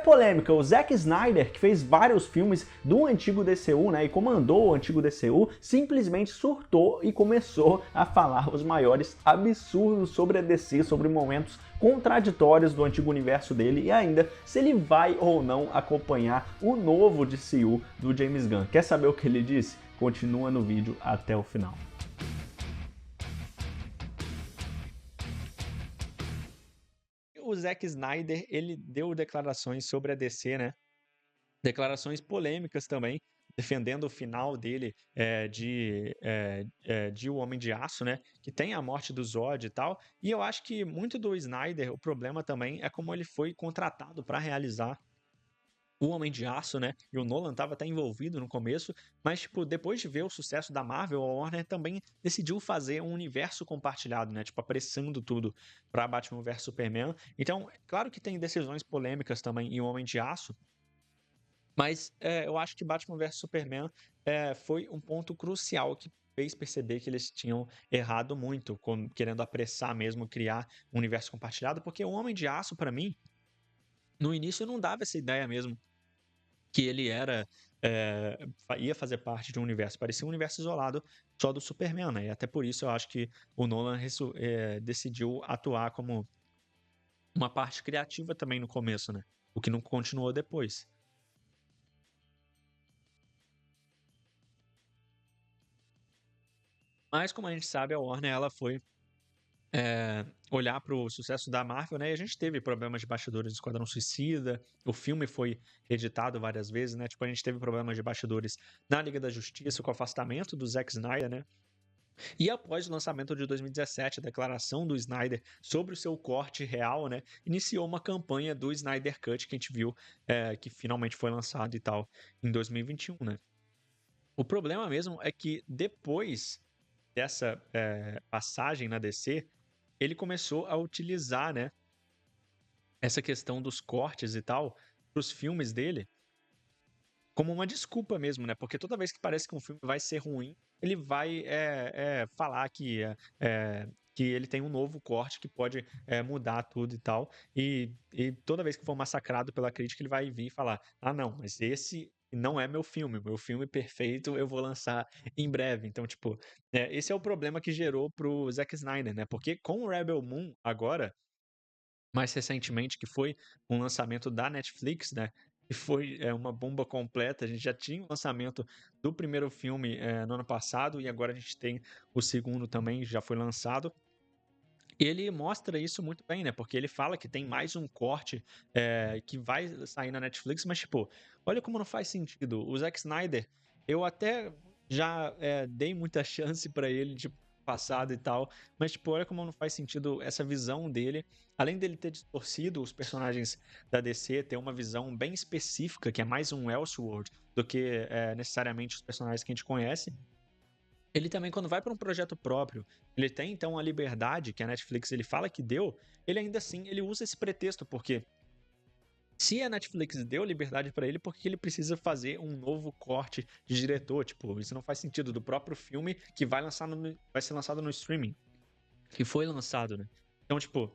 polêmica. O Zack Snyder, que fez vários filmes do antigo DCU, né, e comandou o antigo DCU, simplesmente surtou e começou a falar os maiores absurdos sobre a DC, sobre momentos contraditórios do antigo universo dele e ainda se ele vai ou não acompanhar o novo DCU do James Gunn. Quer saber o que ele disse? Continua no vídeo até o final. O Zack Snyder, ele deu declarações sobre a DC, né? Declarações polêmicas também, defendendo o final dele de O Homem de Aço, né? Que tem a morte do Zod e tal. E eu acho que muito do Snyder, o problema também é como ele foi contratado para realizar o Homem de Aço, né? E o Nolan estava até envolvido no começo, mas, tipo, depois de ver o sucesso da Marvel, a Warner também decidiu fazer um universo compartilhado, né? Tipo, apressando tudo para Batman vs Superman. Então, claro que tem decisões polêmicas também em O Homem de Aço, mas eu acho que Batman vs Superman foi um ponto crucial que fez perceber que eles tinham errado muito, querendo apressar mesmo, criar um universo compartilhado, porque o Homem de Aço, para mim, no início não dava essa ideia mesmo que ele ia fazer parte de um universo, parecia um universo isolado só do Superman, né? E até por isso eu acho que o Nolan decidiu atuar como uma parte criativa também no começo, né? O que não continuou depois. Mas como a gente sabe, a Warner ela foi olhar para o sucesso da Marvel, né? E a gente teve problemas de bastidores do Esquadrão Suicida, o filme foi editado várias vezes, né? Tipo, a gente teve problemas de bastidores na Liga da Justiça com o afastamento do Zack Snyder, né? E após o lançamento de 2017, a declaração do Snyder sobre o seu corte real, né? Iniciou uma campanha do Snyder Cut que a gente viu que finalmente foi lançado e tal em 2021, né? O problema mesmo é que depois dessa passagem na DC, ele começou a utilizar, né, essa questão dos cortes e tal, para os filmes dele, como uma desculpa mesmo, né? Porque toda vez que parece que um filme vai ser ruim, ele vai falar que ele tem um novo corte que pode mudar tudo e tal. E toda vez que for massacrado pela crítica, ele vai vir e falar: ah, não, mas esse não é meu filme perfeito eu vou lançar em breve. Então, tipo, esse é o problema que gerou pro Zack Snyder, né? Porque com o Rebel Moon agora, mais recentemente, que foi um lançamento da Netflix, né? E foi uma bomba completa. A gente já tinha o lançamento do primeiro filme no ano passado e agora a gente tem o segundo também, já foi lançado. Ele mostra isso muito bem, né? Porque ele fala que tem mais um corte que vai sair na Netflix, mas, tipo, olha como não faz sentido. O Zack Snyder, eu até já dei muita chance pra ele, tipo, passado e tal, mas, tipo, olha como não faz sentido essa visão dele. Além dele ter distorcido os personagens da DC, ter uma visão bem específica, que é mais um Elseworld do que necessariamente os personagens que a gente conhece. Ele também, quando vai para um projeto próprio, ele tem então a liberdade que a Netflix ele fala que deu, ele ainda assim ele usa esse pretexto, porque se a Netflix deu liberdade para ele, por que ele precisa fazer um novo corte de diretor? Tipo, isso não faz sentido do próprio filme que vai ser lançado no streaming, que foi lançado, né? Então, tipo,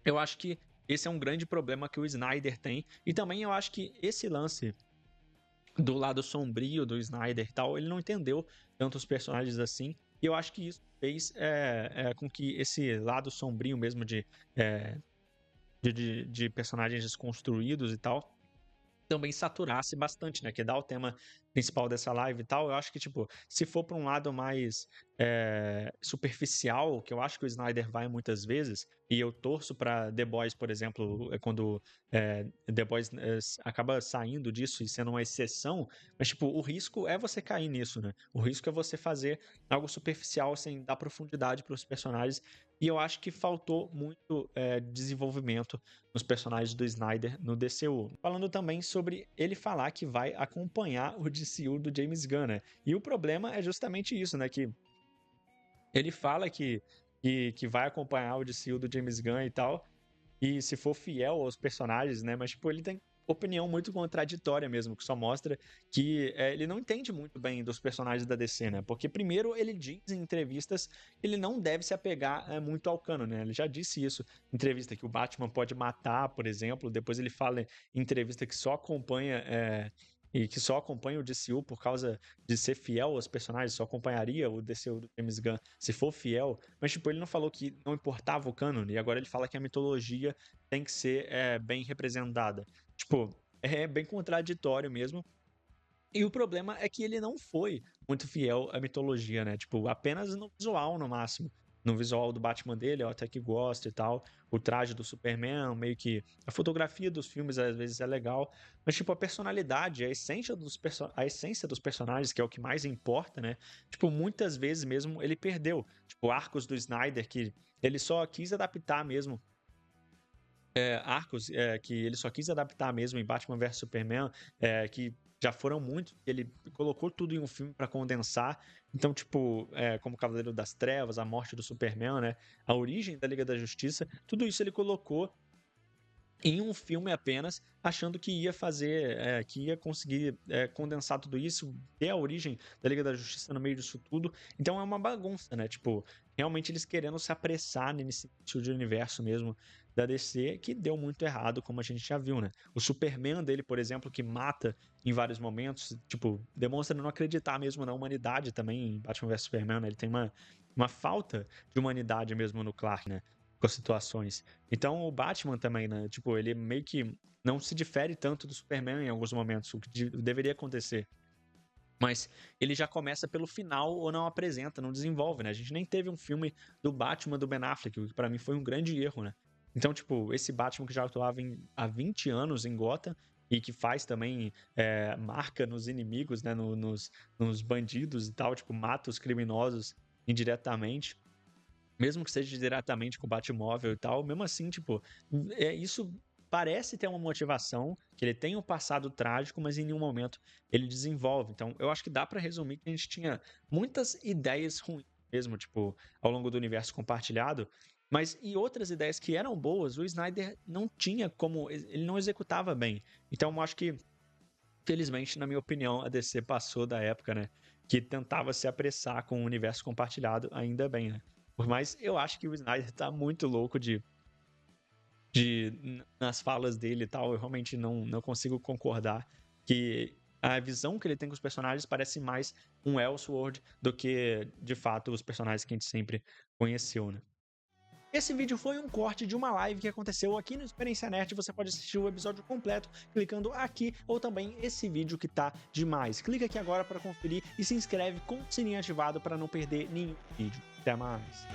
eu acho que esse é um grande problema que o Snyder tem, e também eu acho que esse lance do lado sombrio do Snyder e tal, ele não entendeu tanto os personagens assim, e eu acho que isso fez com que esse lado sombrio mesmo é, de personagens desconstruídos e tal, também saturasse bastante, né? Que dá o tema principal dessa live e tal. Eu acho que, tipo, se for para um lado mais superficial, que eu acho que o Snyder vai muitas vezes, e eu torço para The Boys, por exemplo, quando The Boys acaba saindo disso e sendo uma exceção, mas, tipo, o risco é você cair nisso, né? O risco é você fazer algo superficial sem dar profundidade para os personagens. E eu acho que faltou muito desenvolvimento nos personagens do Snyder no DCU. Falando também sobre ele falar que vai acompanhar o DCU do James Gunn, né? E o problema é justamente isso, né? Que ele fala que vai acompanhar o DCU do James Gunn e tal, e se for fiel aos personagens, né? Mas, tipo, ele tem opinião muito contraditória mesmo, que só mostra que ele não entende muito bem dos personagens da DC, né? Porque, primeiro, ele diz em entrevistas que ele não deve se apegar muito ao cano, né? Ele já disse isso em entrevista, que o Batman pode matar, por exemplo. Depois ele fala em entrevista que só acompanha. E que só acompanha o DCU por causa de ser fiel aos personagens, só acompanharia o DCU do James Gunn se for fiel. Mas, tipo, ele não falou que não importava o cânone, e agora ele fala que a mitologia tem que ser bem representada. Tipo, é bem contraditório mesmo. E o problema é que ele não foi muito fiel à mitologia, né? Tipo, apenas no visual, no máximo. No visual do Batman dele, eu até que gosto e tal. O traje do Superman, meio que. A fotografia dos filmes às vezes é legal. Mas, tipo, a personalidade, a essência dos personagens, que é o que mais importa, né? Tipo, muitas vezes mesmo ele perdeu. Tipo, arcos do Snyder, que ele só quis adaptar mesmo arcos que ele só quis adaptar mesmo em Batman vs Superman, que já foram muitos, ele colocou tudo em um filme para condensar. Então, tipo, como Cavaleiro das Trevas, a morte do Superman, né? A origem da Liga da Justiça, tudo isso ele colocou em um filme apenas, achando que ia fazer, que ia conseguir condensar tudo isso, ter a origem da Liga da Justiça no meio disso tudo. Então é uma bagunça, né? Tipo, realmente eles querendo se apressar nesse início de universo mesmo da DC, que deu muito errado, como a gente já viu, né? O Superman dele, por exemplo, que mata em vários momentos, tipo, demonstra não acreditar mesmo na humanidade também em Batman vs Superman, né? Ele tem uma falta de humanidade mesmo no Clark, né? Com as situações. Então o Batman também, né? Tipo, ele meio que não se difere tanto do Superman em alguns momentos, o que deveria acontecer. Mas ele já começa pelo final ou não apresenta, não desenvolve, né? A gente nem teve um filme do Batman do Ben Affleck, o que pra mim foi um grande erro, né? Então, tipo, esse Batman que já atuava há 20 anos em Gotham e que faz também marca nos inimigos, né? Nos bandidos e tal, tipo, mata os criminosos indiretamente mesmo que seja diretamente com o Batmóvel e tal, mesmo assim, tipo, isso parece ter uma motivação, que ele tem um passado trágico, mas em nenhum momento ele desenvolve. Então, eu acho que dá pra resumir que a gente tinha muitas ideias ruins mesmo, tipo, ao longo do universo compartilhado, mas e outras ideias que eram boas, o Snyder não tinha como, ele não executava bem. Então, eu acho que, felizmente, na minha opinião, a DC passou da época, né, que tentava se apressar com o universo compartilhado, ainda bem, né? Por mais eu acho que o Snyder tá muito louco nas falas dele e tal, eu realmente não consigo concordar que a visão que ele tem com os personagens parece mais um Elseworld do que, de fato, os personagens que a gente sempre conheceu, né? Esse vídeo foi um corte de uma live que aconteceu aqui no Experiência Nerd. Você pode assistir o episódio completo clicando aqui ou também esse vídeo que tá demais. Clica aqui agora para conferir e se inscreve com o sininho ativado para não perder nenhum vídeo. Até mais!